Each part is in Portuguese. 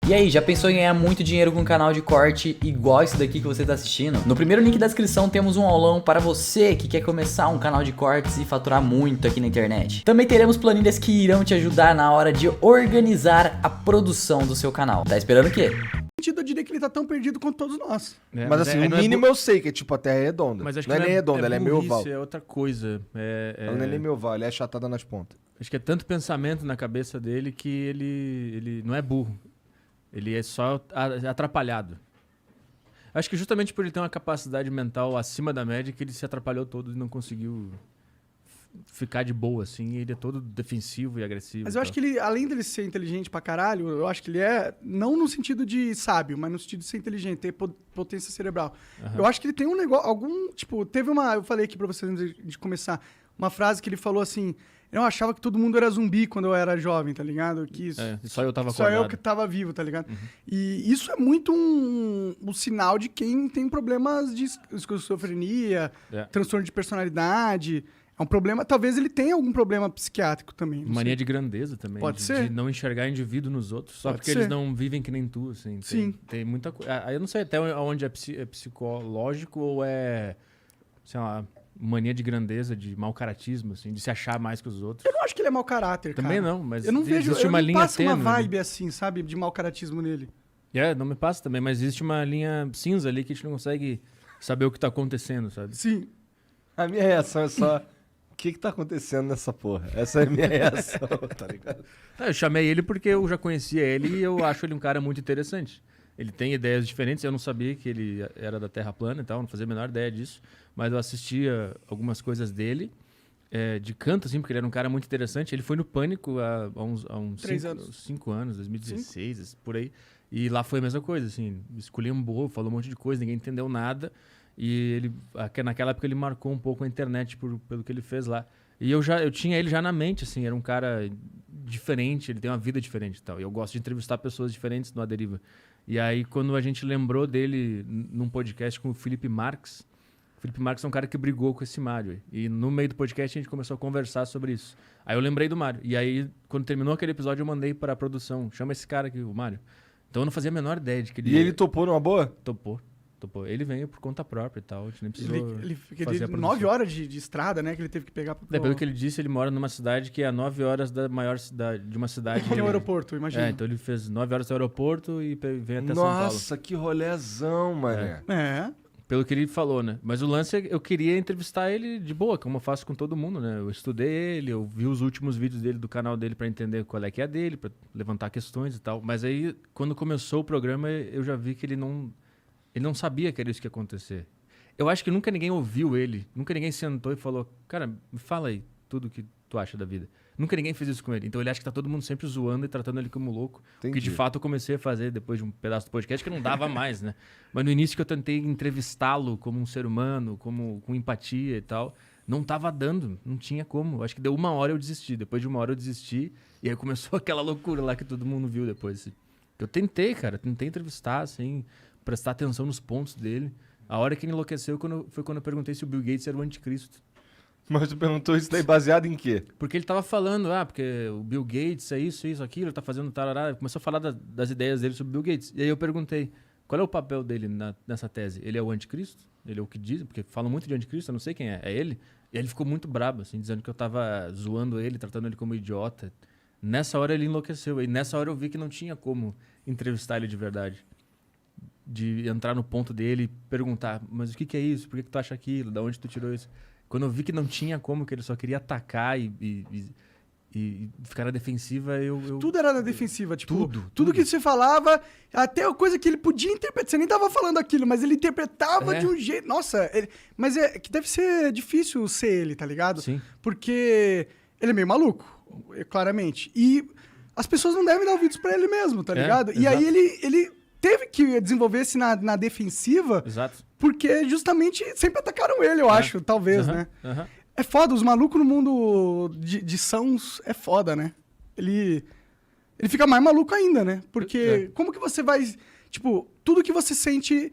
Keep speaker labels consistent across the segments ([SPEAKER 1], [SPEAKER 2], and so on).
[SPEAKER 1] E aí, já pensou em ganhar muito dinheiro com um canal de corte igual esse daqui que você está assistindo? No primeiro link da descrição temos um aulão para você que quer começar um canal de cortes e faturar muito aqui na internet. Também teremos planilhas que irão te ajudar na hora de organizar a produção do seu canal. Tá esperando o quê?
[SPEAKER 2] Eu diria que ele tá tão perdido quanto todos nós.
[SPEAKER 3] Mas assim, o mínimo eu sei que é tipo a Terra é redonda.
[SPEAKER 4] Mas acho
[SPEAKER 3] não
[SPEAKER 4] que
[SPEAKER 3] é nem redonda, ela é meio oval.
[SPEAKER 4] É outra coisa.
[SPEAKER 3] Ela não é nem meio oval, ela é achatada nas pontas.
[SPEAKER 4] Acho que é tanto pensamento na cabeça dele que ele não é burro. Ele é só atrapalhado. Acho que justamente por ele ter uma capacidade mental acima da média que ele se atrapalhou todo e não conseguiu ficar de boa, assim. Ele é todo defensivo e agressivo.
[SPEAKER 2] Mas eu acho que ele, além dele ser inteligente pra caralho, eu acho que ele é, não no sentido de sábio, mas no sentido de ser inteligente, ter potência cerebral. Uhum. Eu acho que ele tem um negócio, teve uma, eu falei aqui pra vocês antes de começar, uma frase que ele falou assim: eu achava que todo mundo era zumbi quando eu era jovem, tá ligado?
[SPEAKER 4] Só eu tava acordado.
[SPEAKER 2] Só eu que tava vivo, tá ligado? Uhum. E isso é muito um sinal de quem tem problemas de esquizofrenia, transtorno de personalidade. É um problema, talvez ele tenha algum problema psiquiátrico também.
[SPEAKER 4] Mania de grandeza também.
[SPEAKER 2] Pode ser.
[SPEAKER 4] De não enxergar indivíduo nos outros, só porque eles não vivem que nem tu, assim. Tem muita coisa. Eu não sei até onde é psicológico ou é, sei lá, mania de grandeza, de mau caratismo, assim, de se achar mais que os outros.
[SPEAKER 2] Eu não acho que ele é mau caráter,
[SPEAKER 4] também
[SPEAKER 2] cara.
[SPEAKER 4] não, mas
[SPEAKER 2] eu não vejo,
[SPEAKER 4] existe uma linha
[SPEAKER 2] passa
[SPEAKER 4] tênue,
[SPEAKER 2] uma vibe assim, sabe, de mau caratismo nele.
[SPEAKER 4] Não me passa também, mas existe uma linha cinza ali que a gente não consegue saber o que tá acontecendo, sabe?
[SPEAKER 2] Sim.
[SPEAKER 3] A minha reação é só: o que tá acontecendo nessa porra? Essa é a minha reação, tá ligado?
[SPEAKER 4] Eu chamei ele porque eu já conhecia ele e eu acho ele um cara muito interessante. Ele tem ideias diferentes, eu não sabia que ele era da Terra plana e tal, não fazia a menor ideia disso, mas eu assistia algumas coisas dele, de canto, assim, porque ele era um cara muito interessante. Ele foi no Pânico há uns 5 anos, 2016, por aí, e lá foi a mesma coisa, assim, esculhambou, falou um monte de coisa, ninguém entendeu nada, e ele, naquela época ele marcou um pouco a internet pelo que ele fez lá. E eu tinha ele já na mente, assim, era um cara diferente, ele tem uma vida diferente e tal, e eu gosto de entrevistar pessoas diferentes no A Deriva. E aí, quando a gente lembrou dele num podcast com o Felipe Marques, o Felipe Marques é um cara que brigou com esse Mário. E no meio do podcast a gente começou a conversar sobre isso. Aí eu lembrei do Mário. E aí, quando terminou aquele episódio, eu mandei para a produção: chama esse cara aqui, o Mário. Então eu não fazia a menor ideia de que ele...
[SPEAKER 3] E ele topou numa boa?
[SPEAKER 4] Topou. Ele veio por conta própria e tal. A gente nem precisou
[SPEAKER 2] ele
[SPEAKER 4] fazer a produção.
[SPEAKER 2] 9 horas de estrada, né? Que ele teve que pegar...
[SPEAKER 4] Pelo que ele disse, ele mora numa cidade que é a 9 horas da maior cidade, de uma cidade...
[SPEAKER 2] Tem um aeroporto, imagina.
[SPEAKER 4] Então ele fez 9 horas do aeroporto e veio até São Paulo.
[SPEAKER 3] Nossa, que rolézão, mané.
[SPEAKER 4] Pelo que ele falou, né? Mas o lance é eu queria entrevistar ele de boa, como eu faço com todo mundo, né? Eu estudei ele, eu vi os últimos vídeos dele, do canal dele, pra entender qual é que é a dele, pra levantar questões e tal. Mas aí, quando começou o programa, eu já vi que ele não sabia que era isso que ia acontecer. Eu acho que nunca ninguém ouviu ele, nunca ninguém sentou e falou: cara, me fala aí tudo que tu acha da vida. Nunca ninguém fez isso com ele. Então ele acha que tá todo mundo sempre zoando e tratando ele como louco.
[SPEAKER 3] Entendi.
[SPEAKER 4] Que de fato eu comecei a fazer depois de um pedaço do podcast que não dava mais, né? Mas no início que eu tentei entrevistá-lo como um ser humano, com empatia e tal, não tava dando, não tinha como. Acho que deu 1 hora eu desisti. Depois de 1 hora eu desisti e aí começou aquela loucura lá que todo mundo viu depois. Eu tentei entrevistar, assim, prestar atenção nos pontos dele. A hora que ele enlouqueceu foi quando eu perguntei se o Bill Gates era o anticristo.
[SPEAKER 3] Mas tu perguntou isso daí baseado em quê?
[SPEAKER 4] Porque ele tava falando, porque o Bill Gates é isso, aquilo, ele tá fazendo tarará. Começou a falar das ideias dele sobre o Bill Gates. E aí eu perguntei: qual é o papel dele nessa tese? Ele é o anticristo? Ele é o que diz? Porque falam muito de anticristo, eu não sei quem é. É ele? E aí ele ficou muito brabo, assim, dizendo que eu tava zoando ele, tratando ele como idiota. Nessa hora ele enlouqueceu. E nessa hora eu vi que não tinha como entrevistar ele de verdade. De entrar no ponto dele e perguntar: mas o que é isso? Por que tu acha aquilo? Da onde tu tirou isso? Quando eu vi que não tinha como, que ele só queria atacar e ficar na defensiva, eu...
[SPEAKER 2] Tudo era na defensiva, tipo...
[SPEAKER 4] Tudo
[SPEAKER 2] que você falava, até a coisa que ele podia interpretar. Você nem tava falando aquilo, mas ele interpretava de um jeito... Nossa, mas é que deve ser difícil ser ele, tá ligado?
[SPEAKER 4] Sim.
[SPEAKER 2] Porque ele é meio maluco, claramente. E as pessoas não devem dar ouvidos pra ele mesmo, tá ligado? E aí ele teve que desenvolver-se na defensiva...
[SPEAKER 4] Exato.
[SPEAKER 2] Porque justamente sempre atacaram ele, eu acho, talvez, né? É foda, os malucos no mundo de sãos é foda, né? Ele fica mais maluco ainda, né? Porque como que você vai... Tipo, tudo que você sente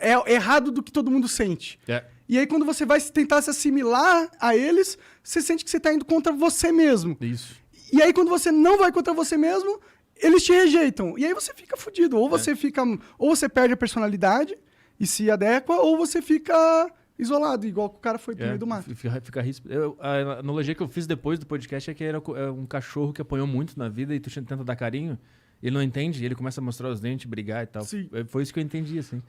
[SPEAKER 2] é errado do que todo mundo sente. E aí quando você vai tentar se assimilar a eles, você sente que você tá indo contra você mesmo.
[SPEAKER 4] Isso.
[SPEAKER 2] E aí quando você não vai contra você mesmo, eles te rejeitam. E aí você fica fudido. Ou você perde a personalidade e se adequa, ou você fica isolado, igual que o cara foi pro meio do mato.
[SPEAKER 4] Fica risco. A analogia que eu fiz depois do podcast é que era um cachorro que apanhou muito na vida e tu tenta dar carinho, ele não entende, ele começa a mostrar os dentes, brigar e tal.
[SPEAKER 2] Sim.
[SPEAKER 4] Foi isso que eu entendi, assim.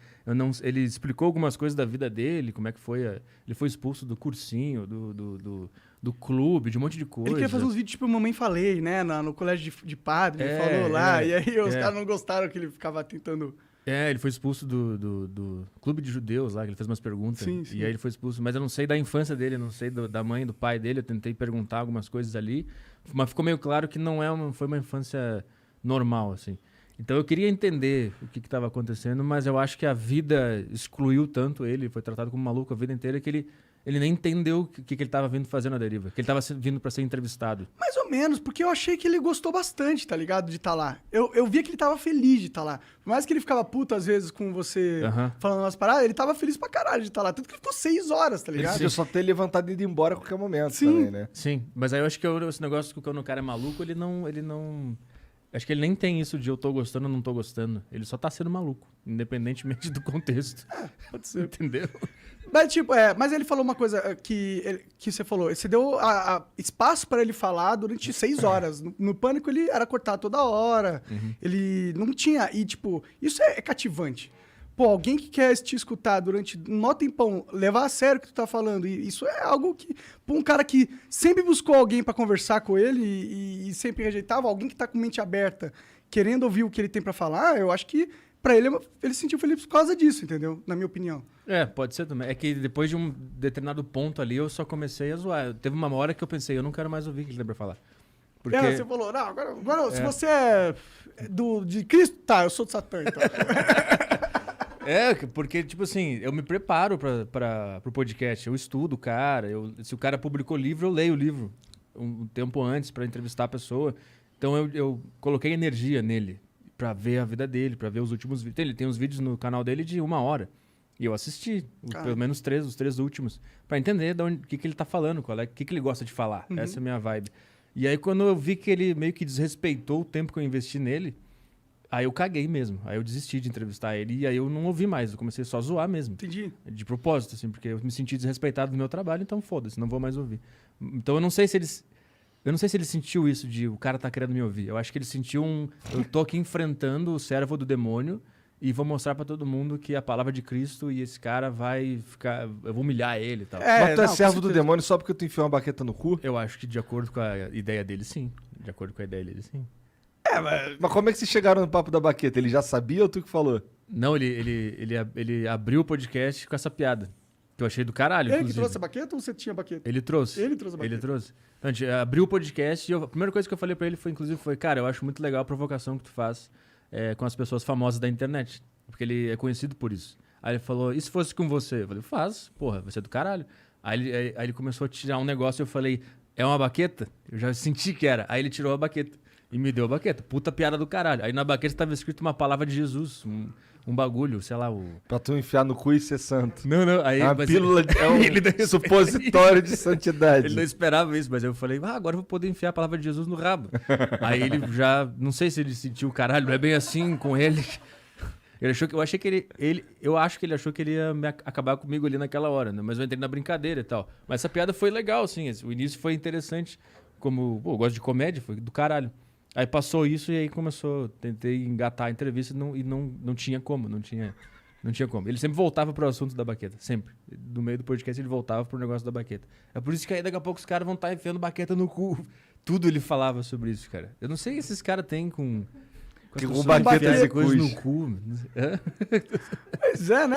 [SPEAKER 4] Ele explicou algumas coisas da vida dele, como é que foi. Ele foi expulso do cursinho, do clube, de um monte de coisa.
[SPEAKER 2] Ele queria fazer uns vídeos tipo Mamãe Falei, né? No colégio de padre, ele falou lá. E aí os caras não gostaram que ele ficava tentando...
[SPEAKER 4] Ele foi expulso do clube de judeus lá, que ele fez umas perguntas.
[SPEAKER 2] Sim.
[SPEAKER 4] E aí ele foi expulso. Mas eu não sei da infância dele, eu não sei da mãe, do pai dele. Eu tentei perguntar algumas coisas ali. Mas ficou meio claro que não foi uma infância normal, assim. Então eu queria entender o que estava acontecendo, mas eu acho que a vida excluiu tanto ele, foi tratado como maluco a vida inteira, que ele nem entendeu o que ele estava vindo fazer na deriva. Que ele estava vindo para ser entrevistado.
[SPEAKER 2] Mais ou menos, porque eu achei que ele gostou bastante, tá ligado? De estar lá. Eu via que ele tava feliz de estar lá. Por mais que ele ficava puto às vezes com você falando umas paradas, ele tava feliz pra caralho de estar lá. Tanto que ele ficou 6 horas, tá ligado?
[SPEAKER 3] Ele só ter levantado e ido embora a qualquer momento
[SPEAKER 2] Sim.
[SPEAKER 3] também, né?
[SPEAKER 4] Sim, mas aí eu acho que esse negócio que quando o cara é maluco, ele não... Acho que ele nem tem isso de eu tô gostando ou não tô gostando. Ele só tá sendo maluco, independentemente do contexto.
[SPEAKER 2] Pode ser.
[SPEAKER 4] Entendeu?
[SPEAKER 2] Mas, mas ele falou uma coisa que você falou. Você deu espaço pra ele falar durante 6 horas. No Pânico ele era cortado toda hora. Ele não tinha... E, isso é cativante. Pô, alguém que quer te escutar durante um mó tempão, levar a sério o que tu tá falando, e isso é algo que... Pô, um cara que sempre buscou alguém pra conversar com ele e sempre rejeitava, alguém que tá com mente aberta, querendo ouvir o que ele tem pra falar, eu acho que pra ele se sentiu feliz por causa disso, entendeu? Na minha opinião.
[SPEAKER 4] Pode ser também. É que depois de um determinado ponto ali, eu só comecei a zoar. Teve uma hora que eu pensei, eu não quero mais ouvir o que ele tem pra falar. Porque...
[SPEAKER 2] Você falou, não, agora se você é de Cristo, tá, eu sou de Satã, então.
[SPEAKER 4] Porque, tipo assim, eu me preparo pro podcast. Eu estudo o cara. Se o cara publicou livro, eu leio o livro um tempo antes pra entrevistar a pessoa. Então eu coloquei energia nele pra ver a vida dele, pra ver os últimos vídeos. Ele tem uns vídeos no canal dele de 1 hora. E eu assisti, pelo menos os 3 últimos, pra entender o que ele tá falando, o que ele gosta de falar. Essa é a minha vibe. E aí, quando eu vi que ele meio que desrespeitou o tempo que eu investi nele, aí eu caguei mesmo. Aí eu desisti de entrevistar ele e aí eu não ouvi mais. Eu comecei só a zoar mesmo.
[SPEAKER 2] Entendi.
[SPEAKER 4] De propósito, assim, porque eu me senti desrespeitado no meu trabalho, então foda-se, não vou mais ouvir. Então eu não sei se ele sentiu isso de o cara tá querendo me ouvir. Eu acho que ele sentiu eu tô aqui enfrentando o servo do demônio e vou mostrar pra todo mundo que a palavra de Cristo e esse cara vai ficar... Eu vou humilhar ele e tal.
[SPEAKER 3] Mas tu é servo do demônio só porque tu enfiou uma baqueta no cu?
[SPEAKER 4] Eu acho que de acordo com a ideia dele, sim. De acordo com a ideia dele, sim.
[SPEAKER 3] Mas como é que vocês chegaram no papo da baqueta? Ele já sabia ou tu que falou?
[SPEAKER 4] Não, ele abriu o podcast com essa piada. Que eu achei do caralho,
[SPEAKER 2] Ele
[SPEAKER 4] inclusive.
[SPEAKER 2] que trouxe a baqueta ou você tinha baqueta?
[SPEAKER 4] Ele trouxe.
[SPEAKER 2] Ele trouxe a baqueta.
[SPEAKER 4] Ele trouxe. Então, a gente abriu o podcast e a primeira coisa que eu falei pra ele foi, cara, eu acho muito legal a provocação que tu faz com as pessoas famosas da internet. Porque ele é conhecido por isso. Aí ele falou, e se fosse com você? Eu falei, faz, porra, você é do caralho. Aí ele começou a tirar um negócio e eu falei, é uma baqueta? Eu já senti que era. Aí ele tirou a baqueta e me deu a baqueta. Puta piada do caralho. Aí na baqueta estava escrito uma palavra de Jesus, um bagulho, sei lá,
[SPEAKER 3] Pra tu enfiar no cu e ser santo.
[SPEAKER 4] Não. Aí,
[SPEAKER 3] É uma pílula, é um supositório de santidade.
[SPEAKER 4] Ele não esperava isso, mas eu falei, agora eu vou poder enfiar a palavra de Jesus no rabo. Aí ele já, não sei se ele sentiu, caralho, não é bem assim com ele. Eu acho que ele achou que ele ia acabar comigo ali naquela hora, né? Mas eu entrei na brincadeira e tal. Mas essa piada foi legal, assim, o início foi interessante. Como, eu gosto de comédia, foi do caralho. Aí passou isso e aí tentei engatar a entrevista e não tinha como, não tinha como. Ele sempre voltava pro assunto da baqueta, sempre. No meio do podcast ele voltava pro negócio da baqueta. É por isso que aí daqui a pouco os caras vão estar enfiando baqueta no cu. Tudo ele falava sobre isso, cara. Eu não sei o que esses caras têm com
[SPEAKER 3] baqueta
[SPEAKER 4] coisa no cu.
[SPEAKER 2] Pois é, né?